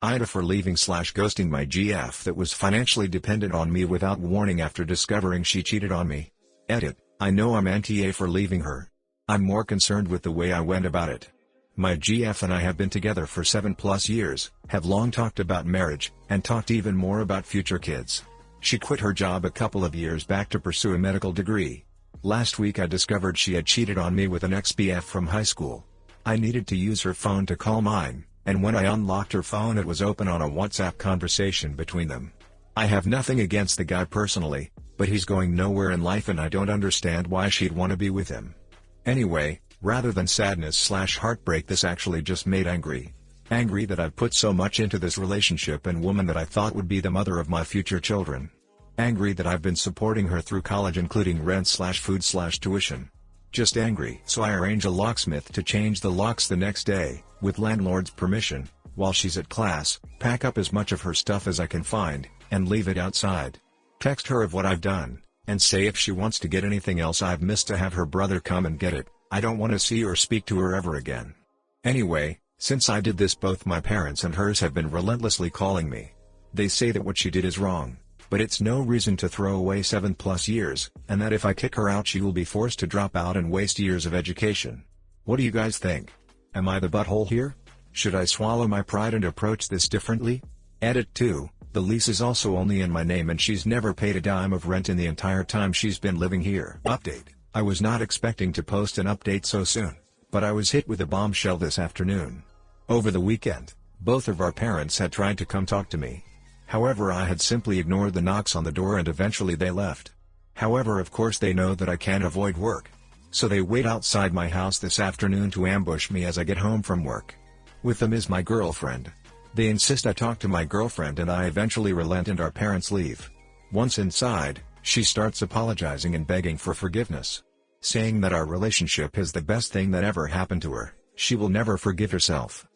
AITA for leaving/ghosting my GF that was financially dependent on me without warning after discovering she cheated on me. Edit: I know I'm anti-A for leaving her. I'm more concerned with the way I went about it. My GF and I have been together for 7+ years, have long talked about marriage, and talked even more about future kids. She quit her job a couple of years back to pursue a medical degree. Last week I discovered she had cheated on me with an ex-BF from high school. I needed to use her phone to call mine, and when I unlocked her phone it was open on a WhatsApp conversation between them. I have nothing against the guy personally, but he's going nowhere in life and I don't understand why she'd want to be with him. Anyway, rather than sadness/heartbreak, this actually just made angry. Angry that I've put so much into this relationship and woman that I thought would be the mother of my future children. Angry that I've been supporting her through college, including rent/food/tuition. Just angry. So I arrange a locksmith to change the locks the next day, with landlord's permission, while she's at class, pack up as much of her stuff as I can find, and leave it outside. Text her of what I've done, and say if she wants to get anything else I've missed to have her brother come and get it. I don't want to see or speak to her ever again. Anyway, since I did this, both my parents and hers have been relentlessly calling me. They say that what she did is wrong, but it's no reason to throw away 7+ years, and that if I kick her out she will be forced to drop out and waste years of education. What do you guys think? Am I the butthole here? Should I swallow my pride and approach this differently? Edit 2. The lease is also only in my name and she's never paid a dime of rent in the entire time she's been living here. Update: I was not expecting to post an update so soon, but I was hit with a bombshell this afternoon. Over the weekend, both of our parents had tried to come talk to me. However, I had simply ignored the knocks on the door and eventually they left. However, of course they know that I can't avoid work. So they wait outside my house this afternoon to ambush me as I get home from work. With them is my girlfriend. They insist I talk to my girlfriend and I eventually relent and our parents leave. Once inside, she starts apologizing and begging for forgiveness. Saying that our relationship is the best thing that ever happened to her, she will never forgive herself.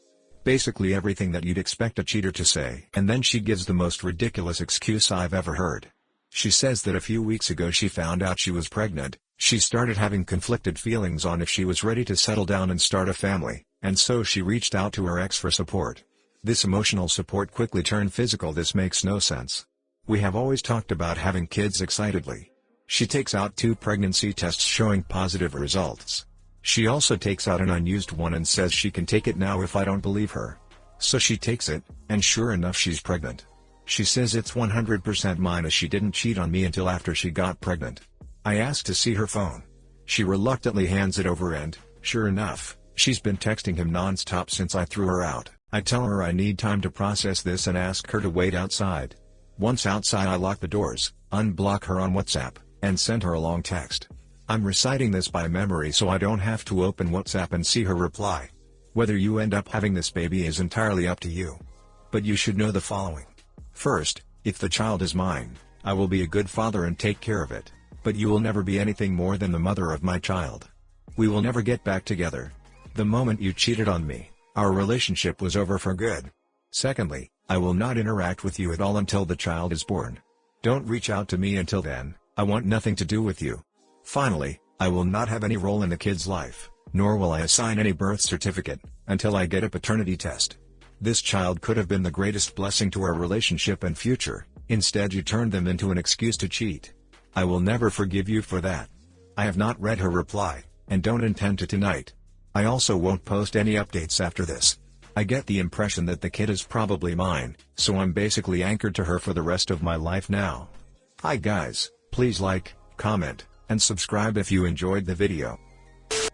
Basically everything that you'd expect a cheater to say. And then she gives the most ridiculous excuse I've ever heard. She says that a few weeks ago she found out she was pregnant, she started having conflicted feelings on if she was ready to settle down and start a family, and so she reached out to her ex for support. This emotional support quickly turned physical. This makes no sense. We have always talked about having kids excitedly. She takes out 2 pregnancy tests showing positive results. She also takes out an unused one and says she can take it now if I don't believe her. So she takes it, and sure enough she's pregnant. She says it's 100% mine as she didn't cheat on me until after she got pregnant. I asked to see her phone. She reluctantly hands it over and, sure enough, she's been texting him non-stop since I threw her out. I tell her I need time to process this and ask her to wait outside. Once outside I lock the doors, unblock her on WhatsApp, and send her a long text. I'm reciting this by memory so I don't have to open WhatsApp and see her reply. Whether you end up having this baby is entirely up to you. But you should know the following. First, if the child is mine, I will be a good father and take care of it, but you will never be anything more than the mother of my child. We will never get back together. The moment you cheated on me, our relationship was over for good. Secondly, I will not interact with you at all until the child is born. Don't reach out to me until then. I want nothing to do with you. Finally, I will not have any role in the kid's life, nor will I assign any birth certificate, until I get a paternity test. This child could have been the greatest blessing to our relationship and future, instead you turned them into an excuse to cheat. I will never forgive you for that. I have not read her reply, and don't intend to tonight. I also won't post any updates after this. I get the impression that the kid is probably mine, so I'm basically anchored to her for the rest of my life now. Hi guys, please like, comment, and subscribe if you enjoyed the video.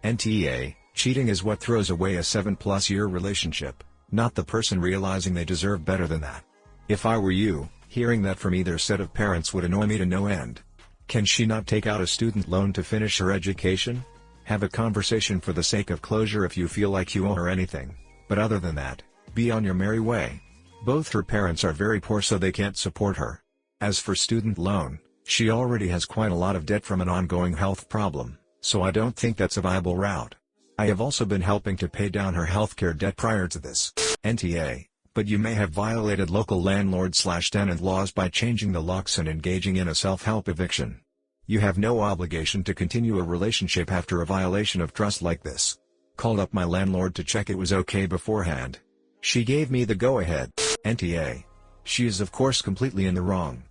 NTA, cheating is what throws away a 7+ year relationship, not the person realizing they deserve better than that. If I were you, hearing that from either set of parents would annoy me to no end. Can she not take out a student loan to finish her education? Have a conversation for the sake of closure if you feel like you owe her anything, but other than that, be on your merry way. Both her parents are very poor so they can't support her. As for student loan, she already has quite a lot of debt from an ongoing health problem, so I don't think that's a viable route. I have also been helping to pay down her healthcare debt prior to this. NTA, but you may have violated local landlord/tenant laws by changing the locks and engaging in a self-help eviction. You have no obligation to continue a relationship after a violation of trust like this. Called up my landlord to check it was okay beforehand. She gave me the go-ahead. NTA. She is of course completely in the wrong.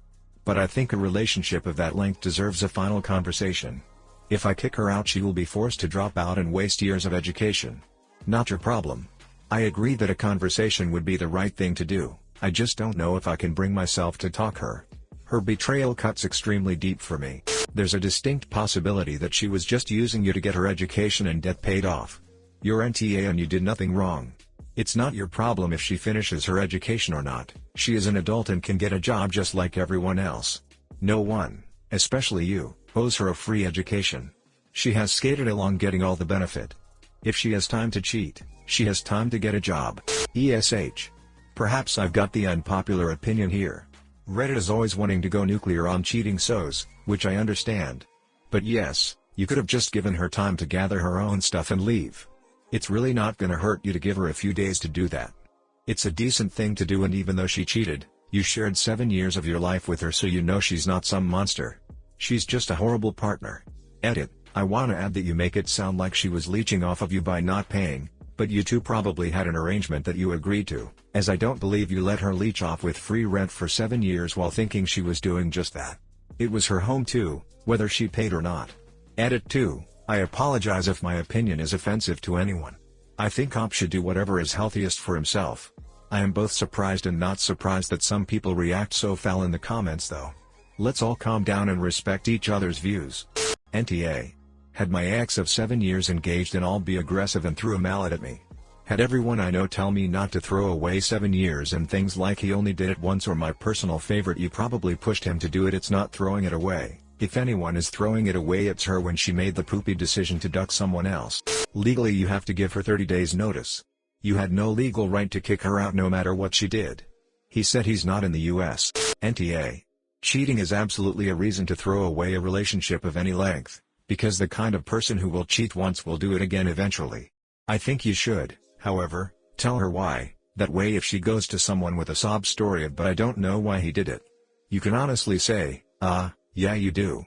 But I think a relationship of that length deserves a final conversation. If I kick her out, she will be forced to drop out and waste years of education. Not your problem. I agree that a conversation would be the right thing to do, I just don't know if I can bring myself to talk her. Her betrayal cuts extremely deep for me. There's a distinct possibility that she was just using you to get her education and debt paid off. You're NTA and you did nothing wrong. It's not your problem if she finishes her education or not. She is an adult and can get a job just like everyone else. No one, especially you, owes her a free education. She has skated along getting all the benefit. If she has time to cheat, she has time to get a job. ESH. Perhaps I've got the unpopular opinion here. Reddit is always wanting to go nuclear on cheating so's, which I understand. But yes, you could have just given her time to gather her own stuff and leave. It's really not gonna hurt you to give her a few days to do that. It's a decent thing to do, and even though she cheated, you shared 7 years of your life with her, so you know she's not some monster. She's just a horrible partner. Edit. I wanna add that you make it sound like she was leeching off of you by not paying, but you two probably had an arrangement that you agreed to, as I don't believe you let her leech off with free rent for 7 years while thinking she was doing just that. It was her home too, whether she paid or not. Edit 2. I apologize if my opinion is offensive to anyone. I think Op should do whatever is healthiest for himself. I am both surprised and not surprised that some people react so foul in the comments though. Let's all calm down and respect each other's views. NTA. Had my ex of 7 years engaged in all be aggressive and threw a mallet at me. Had everyone I know tell me not to throw away 7 years and things like he only did it once, or my personal favorite, you probably pushed him to do it. It's not throwing it away. If anyone is throwing it away, it's her when she made the poopy decision to duck someone else. Legally you have to give her 30 days notice. You had no legal right to kick her out no matter what she did. He said he's not in the US. NTA. Cheating is absolutely a reason to throw away a relationship of any length, because the kind of person who will cheat once will do it again eventually. I think you should, however, tell her why. That way if she goes to someone with a sob story of "but I don't know why he did it," you can honestly say, yeah you do.